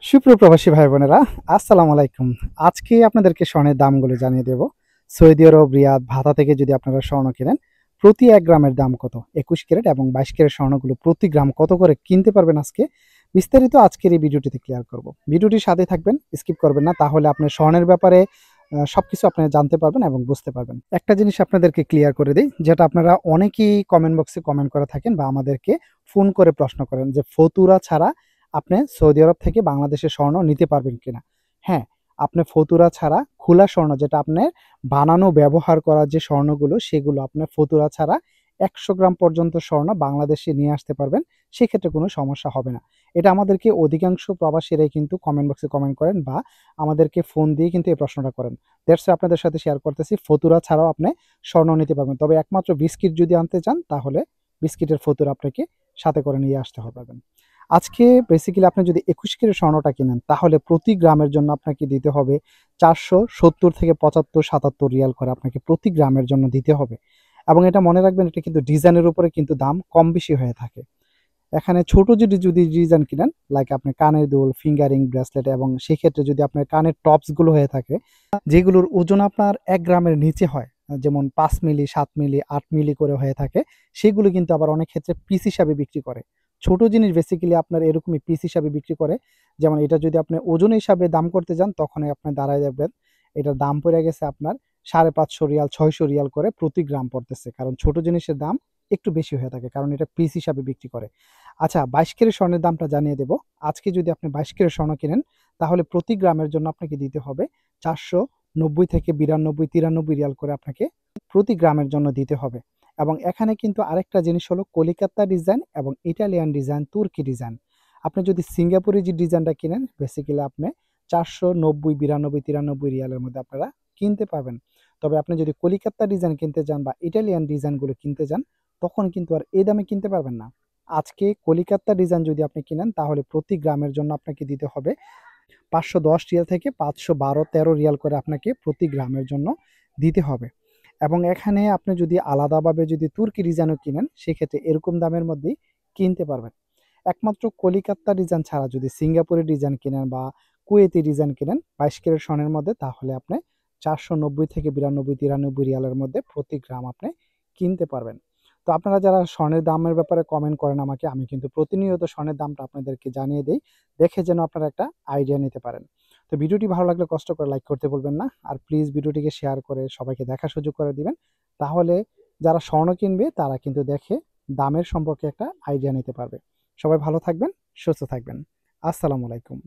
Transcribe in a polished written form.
সুপ্রিয় প্রবাসী ভাই বোনেরা, আসসালামু আলাইকুম। আজকে আপনাদেরকে স্বর্ণের দামগুলো জানিয়ে দেব। সৌদি আরব, রিয়াদ, ভাতা থেকে যদি আপনারা স্বর্ণ কেনেন, প্রতি ১ গ্রামের দাম কত? ২১ ক্যারেট এবং ২২ ক্যারেট স্বর্ণগুলো প্রতি গ্রাম কত করে কিনতে পারবেন আজকে? বিস্তারিত আজকের এই ভিডিওটিতে ক্লিয়ার করব। ভিডিওটির সাথে থাকবেন, স্কিপ করবেন না। তাহলে আপনি স্বর্ণের ব্যাপারে সবকিছু আপনারা জানতে পারবেন এবং বুঝতে পারবেন। একটা জিনিস আপনাদেরকে ক্লিয়ার করে দেই, যেটা আপনারা অনেকেই কমেন্ট বক্সে কমেন্ট করে থাকেন বা আমাদেরকে ফোন করে প্রশ্ন করেন যে, ফতুরা ছাড়া আপনি সৌদি আরব থেকে বাংলাদেশে স্বর্ণ নিতে পারবেন কিনা? হ্যাঁ, আপনি ফতুরা ছাড়া খোলা স্বর্ণ, যেটা আপনার বানানো ব্যবহার করা যে স্বর্ণগুলো, সেগুলো আপনার ফতুরা ছাড়া ১০০ গ্রাম পর্যন্ত স্বর্ণ বাংলাদেশে নিয়ে আসতে পারবেন। সেক্ষেত্রে কোনো সমস্যা হবে না। এটা আমাদেরকে অধিকাংশ প্রবাসীরাই কিন্তু কমেন্ট বক্সে কমেন্ট করেন বা আমাদেরকে ফোন দিয়ে কিন্তু এই প্রশ্নটা করেন। দ্যাটস ওয়াই আপনাদের সাথে শেয়ার করতেছি, ফতুরা ছাড়াও আপনি স্বর্ণ নিতে পারবেন। তবে একমাত্র বিস্কিট যদি আনতে চান, তাহলে বিস্কিটের ফতুরা আপনাকে সাথে করে নিয়ে আসতে হবে। আজকে বেসিক্যালি আপনি যদি ২১ ক্যারেট স্বর্ণটা কিনেন, তাহলে প্রতি গ্রামের জন্য আপনাকে দিতে হবে ৪৭০ থেকে ৭৫-৭৭ রিয়াল করে আপনাকে প্রতি গ্রামের জন্য দিতে হবে। এবং এটা মনে রাখবেন, এটা কিন্তু ডিজাইনের উপরে কিন্তু দাম কম বেশি হয়ে থাকে। এখানে ছোট যদি ডিজাইন কিনেন, লাইক আপনি কানের দুল, ফিঙ্গারিং, ব্রেসলেট, এবং সেক্ষেত্রে যদি আপনার কানের টপসগুলো হয়ে থাকে, যেগুলোর ওজন আপনার ১ গ্রামের নিচে হয়, যেমন ৫ মিলি, ৭ মিলি, ৮ মিলি করে হয়ে থাকে, সেগুলো কিন্তু আবার অনেক ক্ষেত্রে পিস হিসাবে বিক্রি করে। ছোট জিনিস বেসিক্যালি আপনার এরকমই পিস হিসাবে বিক্রি করে। যেমন এটা যদি আপনি ওজন হিসাবে দাম করতে যান, তখনই আপনি দাঁড়ায় যাবেন, এটার দাম পড়ে গেছে আপনার ৫৫০ রিয়াল, ৬০০ রিয়াল করে প্রতি গ্রাম পড়তেছে। কারণ ছোট জিনিসের দাম একটু বেশি হয়ে থাকে, কারণ এটা পিস হিসাবে বিক্রি করে। আচ্ছা, ২২ ক্যারেট স্বর্ণের দামটা জানিয়ে দেব। আজকে যদি আপনি ২২ ক্যারেট স্বর্ণ কিনেন, তাহলে প্রতি গ্রামের জন্য আপনাকে দিতে হবে ৪৯০ থেকে ৯২-৯৩ রিয়াল করে আপনাকে প্রতি গ্রামের জন্য দিতে হবে। এবং এখানে কিন্তু আরেকটা জিনিস হলো কলিকাতা ডিজাইন এবং ইটালিয়ান ডিজাইন, তুর্কি ডিজাইন। আপনি যদি সিঙ্গাপুরি যে ডিজাইনটা কিনেন, বেসিক্যালি আপনি ৪৯০, ৯২, ৯৩ রিয়ালের মধ্যে আপনারা কিনতে পারবেন। তবে আপনি যদি কলিকাতা ডিজাইন কিনতে যান বা ইটালিয়ান ডিজাইনগুলো কিনতে যান, তখন কিন্তু আর এই দামে কিনতে পারবেন না। আজকে কলিকাতা ডিজাইন যদি আপনি কিনেন, তাহলে প্রতি গ্রামের জন্য আপনাকে দিতে হবে ৫১০ রিয়াল থেকে ৫১২-১৩ রিয়াল করে আপনাকে প্রতি গ্রামের জন্য দিতে হবে। এবং এখানে আপনি যদি আলাদাভাবে যদি তুর্কি ডিজাইনও কিনেন, সেক্ষেত্রে এরকম দামের মধ্যেই কিনতে পারবেন। একমাত্র কলিকাতা ডিজাইন ছাড়া যদি সিঙ্গাপুরি ডিজাইন কিনেন বা কুয়েতি ডিজাইন কিনেন ২২ ক্যারেট স্বর্ণের মধ্যে, তাহলে আপনি ৪৯০ থেকে ৯২-৯৩ রিয়ালের মধ্যে প্রতি গ্রাম আপনি কিনতে পারবেন। তো আপনারা যারা স্বর্ণের দামের ব্যাপারে কমেন্ট করেন আমাকে, আমি কিন্তু প্রতিনিয়ত স্বর্ণের দামটা আপনাদেরকে জানিয়ে দেই, দেখে যেন আপনারা একটা আইডিয়া নিতে পারেন। তো ভিডিওটি ভালো লাগলে কষ্ট করে লাইক করতে বলবেন না। আর প্লিজ ভিডিওটিকে শেয়ার করে সবাইকে দেখার সুযোগ করে দিবেন। তাহলে যারা স্বর্ণ কিনবে, তারা কিন্তু দেখে দামের সম্পর্কে একটা আইডিয়া নিতে পারবে। সবাই ভালো থাকবেন, সুস্থ থাকবেন। আসসালামু আলাইকুম।